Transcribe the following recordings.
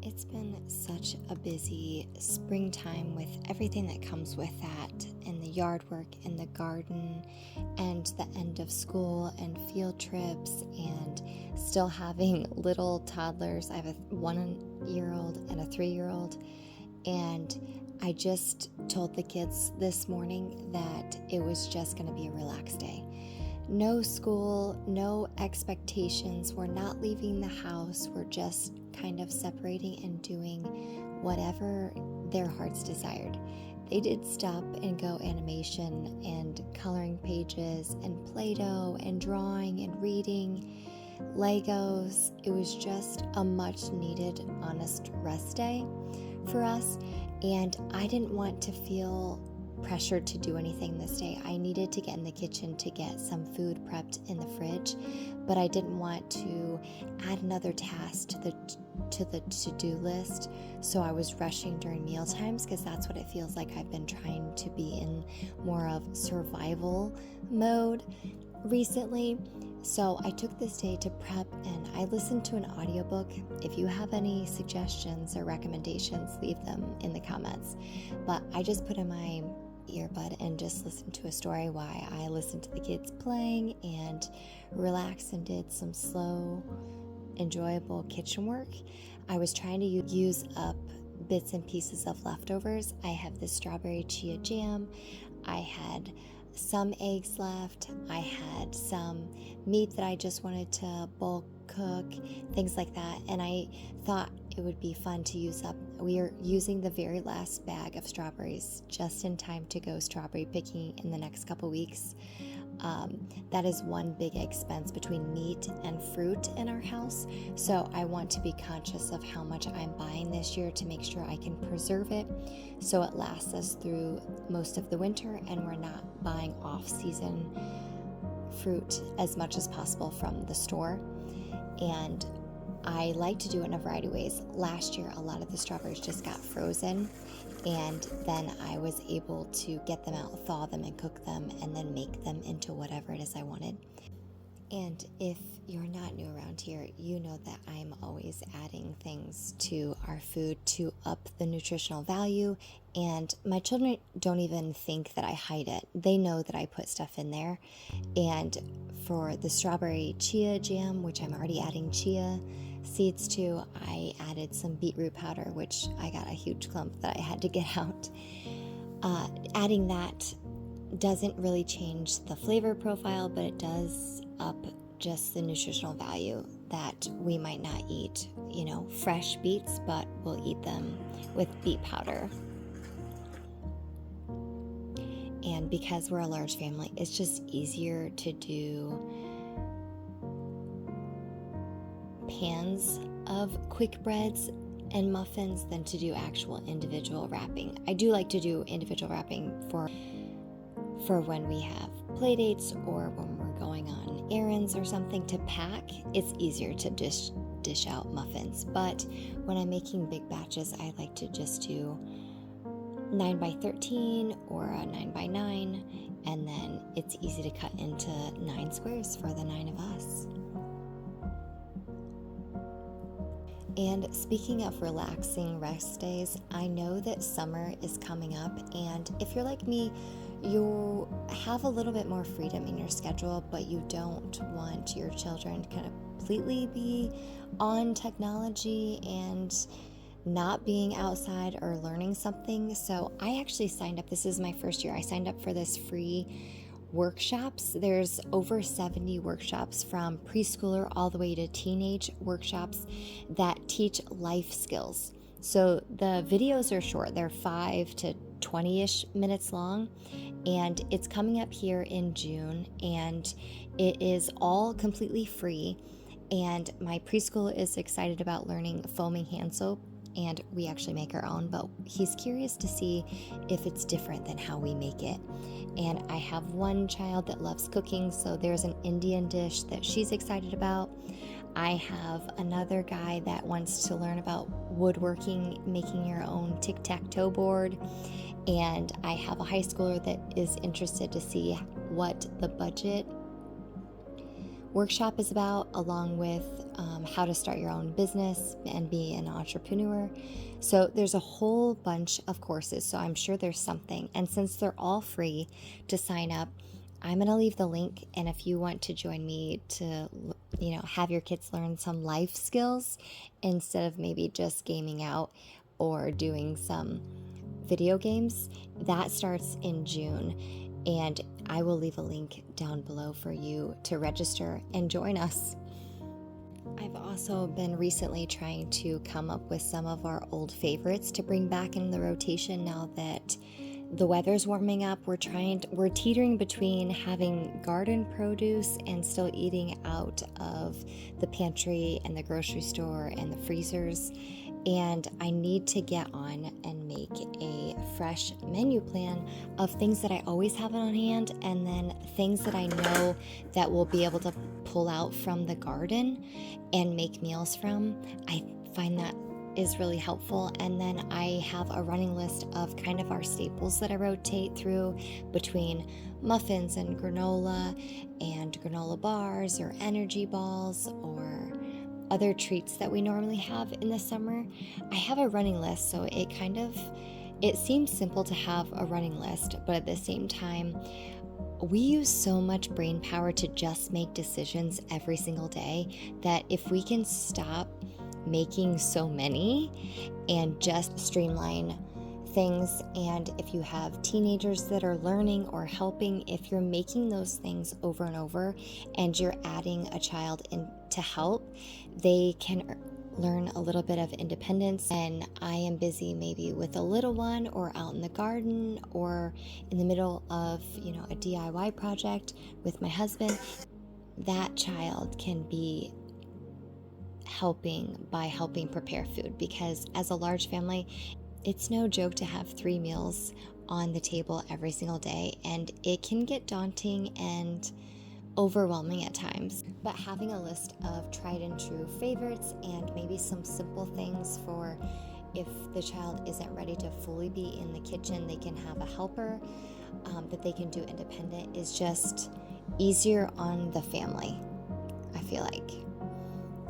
It's been such a busy springtime with everything that comes with that, and the yard work and the garden and the end of school and field trips and still having little toddlers. I have a 1-year-old and a 3-year-old, and I just told the kids this morning that it was just going to be a relaxed day. No school, no expectations. We're not leaving the house. We're just kind of separating and doing whatever their hearts desired. They did stop and go animation and coloring pages and Play-Doh and drawing and reading, Legos. It was just a much needed, honest rest day for us. And I didn't want to feel pressured to do anything this day. I needed to get in the kitchen to get some food prepped in the fridge, but I didn't want to add another task to the to-do list. So I was rushing during meal times because that's what it feels like. I've been trying to be in more of survival mode recently. So I took this day to prep and I listened to an audiobook. If you have any suggestions or recommendations, leave them in the comments. But I just put in my earbud and just listened to a story while I listened to the kids playing and relaxed and did some slow, enjoyable kitchen work. I was trying to use up bits and pieces of leftovers. I have this strawberry chia jam. I had some eggs left. I had some meat that I just wanted to bulk cook, things like that. And I thought it would be fun to use up. We are using the very last bag of strawberries just in time to go strawberry picking in the next couple weeks. That is one big expense between meat and fruit in our house. So I want to be conscious of how much I'm buying this year to make sure I can preserve it so it lasts us through most of the winter and we're not buying off-season fruit as much as possible from the store. And I like to do it in a variety of ways. Last year, a lot of the strawberries just got frozen, and then I was able to get them out, thaw them, and cook them, and then make them into whatever it is I wanted. And if you're not new around here, you know that I'm always adding things to our food to up the nutritional value, and my children don't even think that I hide it. They know that I put stuff in there. And for the strawberry chia jam, which I'm already adding chia seeds to, I added some beetroot powder, which I got a huge clump that I had to get out. Adding that doesn't really change the flavor profile, but it does up just the nutritional value that we might not eat, fresh beets, but we'll eat them with beet powder. And because we're a large family, it's just easier to do pans of quick breads and muffins than to do actual individual wrapping. I do like to do individual wrapping for when we have play dates or when we're going on errands or something to pack. It's easier to dish out muffins. But when I'm making big batches, I like to just do 9x13 or a 9x9, and then it's easy to cut into 9 squares for the 9 of us. And speaking of relaxing rest days, I know that summer is coming up, and if you're like me, you have a little bit more freedom in your schedule, but you don't want your children to completely be on technology and not being outside or learning something. So I actually signed up. This is my first year. I signed up for this free workshops. There's over 70 workshops from preschooler all the way to teenage workshops that teach life skills. So the videos are short. They're 5 to 20-ish minutes long, and it's coming up here in June, and it is all completely free. And my preschool is excited about learning foaming hand soap, and we actually make our own, but he's curious to see if it's different than how we make it. And I have one child that loves cooking, so there's an Indian dish that she's excited about. I have another guy that wants to learn about woodworking, making your own tic-tac-toe board. And I have a high schooler that is interested to see what the budget workshop is about, along with how to start your own business and be an entrepreneur. So there's a whole bunch of courses, so I'm sure there's something. And since they're all free to sign up, I'm going to leave the link. And if you want to join me to, have your kids learn some life skills instead of maybe just gaming out or doing some video games, that starts in June. And I will leave a link down below for you to register and join us. I've also been recently trying to come up with some of our old favorites to bring back in the rotation now that the weather's warming up. We're teetering between having garden produce and still eating out of the pantry and the grocery store and the freezers. And I need to get on and make a fresh menu plan of things that I always have on hand, and then things that I know that we'll be able to pull out from the garden and make meals from. I find that is really helpful. And then I have a running list of kind of our staples that I rotate through between muffins and granola bars or energy balls or other treats that we normally have in the summer. I have a running list, so it seems simple to have a running list, but at the same time, we use so much brain power to just make decisions every single day that if we can stop making so many and just streamline things, and if you have teenagers that are learning or helping, if you're making those things over and over and you're adding a child in to help, they can learn a little bit of independence. And I am busy maybe with a little one or out in the garden or in the middle of a DIY project with my husband, that child can be helping prepare food, because as a large family, it's no joke to have 3 meals on the table every single day, and it can get daunting and overwhelming at times. But having a list of tried and true favorites and maybe some simple things for if the child isn't ready to fully be in the kitchen, they can have a helper that they can do independent is just easier on the family, I feel like.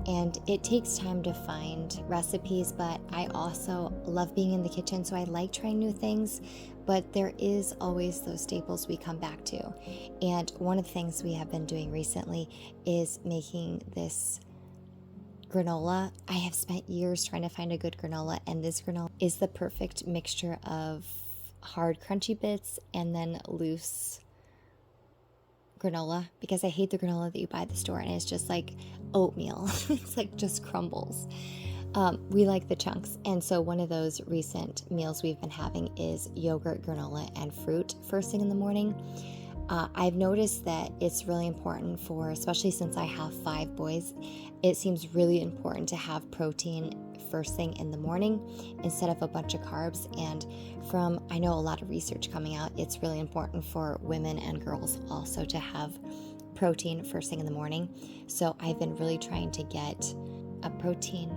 And it takes time to find recipes, but I also love being in the kitchen, so I like trying new things, but there is always those staples we come back to. And one of the things we have been doing recently is making this granola. I have spent years trying to find a good granola, and this granola is the perfect mixture of hard crunchy bits and then loose granola, because I hate the granola that you buy at the store and it's just like oatmeal. It's like just crumbles. We like the chunks, and so one of those recent meals we've been having is yogurt, granola, and fruit first thing in the morning. I've noticed that it's really important especially since I have 5 boys, it seems really important to have protein first thing in the morning instead of a bunch of carbs. And I know a lot of research coming out, it's really important for women and girls also to have protein first thing in the morning. So I've been really trying to get a protein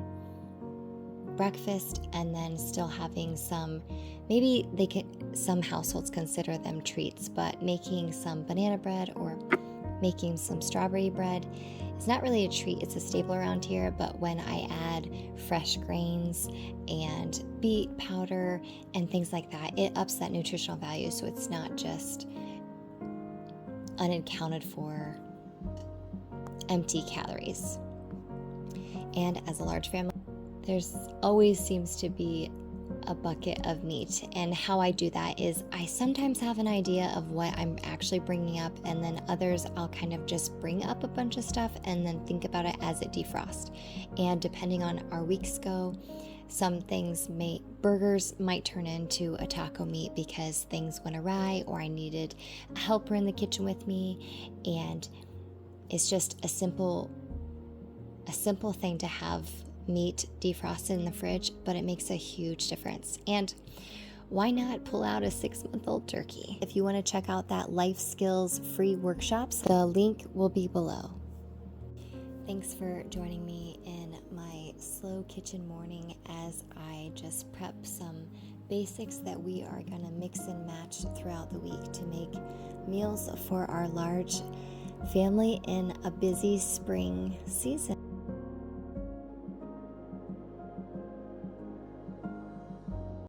breakfast and then still having some households consider them treats, but making some banana bread or making some strawberry bread is not really a treat, it's a staple around here. But when I add fresh grains and beet powder and things like that, it ups that nutritional value, so it's not just unaccounted for empty calories. And as a large family, there's always seems to be a bucket of meat. And how I do that is I sometimes have an idea of what I'm actually bringing up, and then others I'll kind of just bring up a bunch of stuff and then think about it as it defrosts. And depending on our weeks go, some things burgers might turn into a taco meat because things went awry or I needed a helper in the kitchen with me. And it's just a simple thing to have meat defrosted in the fridge, but it makes a huge difference. And why not pull out a 6-month-old turkey? If you want to check out that life skills free workshops, the link will be below. Thanks for joining me in my slow kitchen morning as I just prep some basics that we are going to mix and match throughout the week to make meals for our large family in a busy spring season.